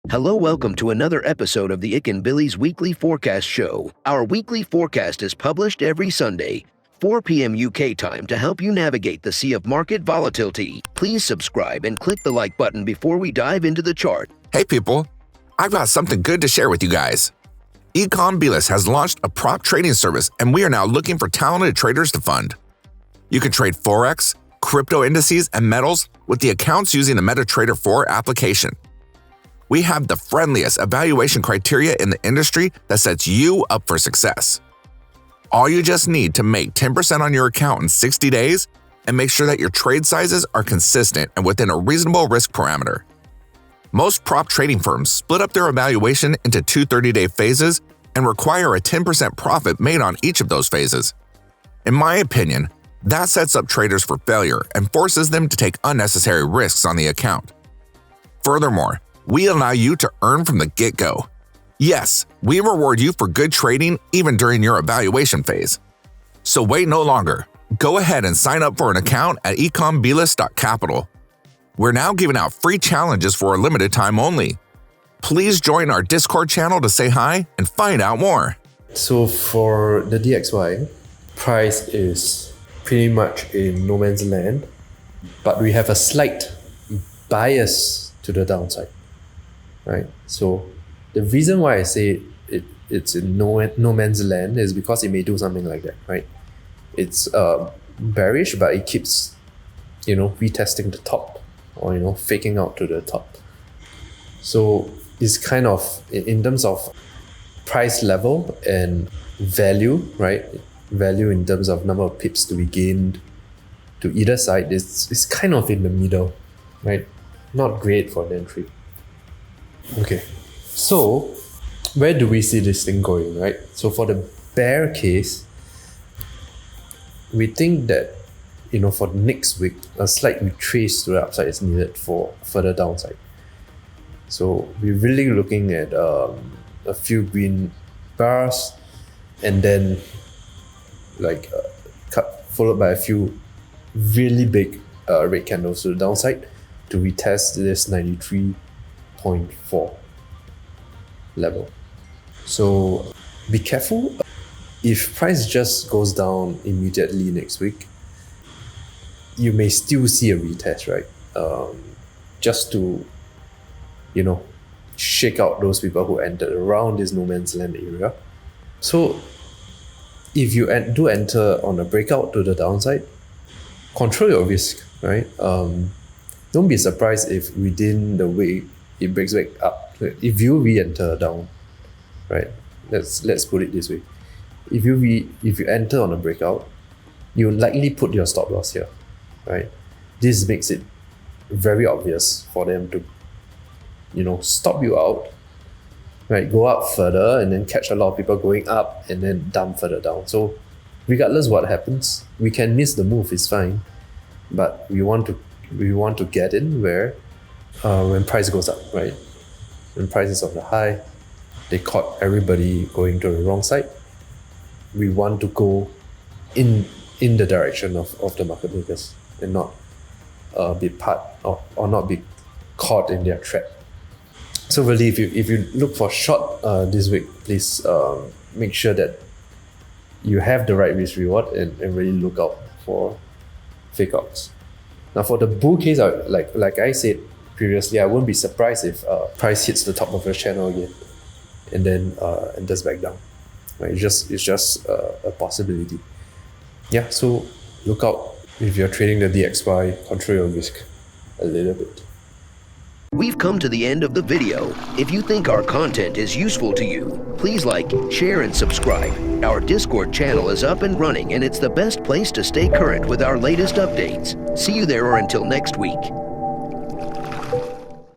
Hello, welcome to another episode of the Ikan Bilis Weekly Forecast Show. Our weekly forecast is published every Sunday, 4 p.m. UK time to help you navigate the sea of market volatility. Please subscribe and click the like button before we dive into the chart. Hey people, I've got something good to share with you guys. Bilis has launched a prop trading service and we are now looking for talented traders to fund. You can trade Forex, crypto indices, and metals with the accounts using the MetaTrader 4 application. We have the friendliest evaluation criteria in the industry that sets you up for success. All you just need to make 10% on your account in 60 days and make sure that your trade sizes are consistent and within a reasonable risk parameter. Most prop trading firms split up their evaluation into two 30-day phases and require a 10% profit made on each of those phases. In my opinion, that sets up traders for failure and forces them to take unnecessary risks on the account. Furthermore, we allow you to earn from the get-go. Yes, we reward you for good trading even during your evaluation phase. So wait no longer. Go ahead and sign up for an account at ikanbilis.capital. We're now giving out free challenges for a limited time only. Please join our Discord channel to say hi and find out more. So for the DXY, price is pretty much in no man's land, but we have a slight bias to the downside. Right, so the reason why I say it's in no man's land is because it may do something like that, right? It's bearish, but it keeps, retesting the top, or faking out to the top. So it's kind of in terms of price level and value, right? Value in terms of number of pips to be gained to either side is kind of in the middle, right? Not great for the entry. Okay, so where do we see this thing going, right? So for the bear case, we think that, for next week, a slight retrace to the upside is needed for further downside. So we're really looking at a few green bars and then followed by a few really big red candles to the downside to retest this 93.4 level. So be careful. If price just goes down immediately next week, you may still see a retest, right? Just to, shake out those people who entered around this no man's land area. So if you do enter on a breakout to the downside, control your risk, right? Don't be surprised if within the week it breaks back up. If you re-enter down, right? Let's put it this way. If you enter on a breakout, you likely put your stop loss here, right? This makes it very obvious for them to, stop you out, right? Go up further and then catch a lot of people going up and then dump further down. So regardless what happens, we can miss the move, it's fine, but we want to get in where when price goes up, right? When price is on the high, they caught everybody going to the wrong side. We want to go in the direction of the market makers and not be part of or not be caught in their trap. So really, if you look for short this week, please make sure that you have the right risk reward and really look out for fake outs. Now for the bull case, like I said previously, I wouldn't be surprised if price hits the top of the channel again and then enters back down. Right? It's just a possibility. Yeah, so look out if you're trading the DXY, control your risk a little bit. We've come to the end of the video. If you think our content is useful to you, please like, share, and subscribe. Our Discord channel is up and running, and it's the best place to stay current with our latest updates. See you there, or until next week.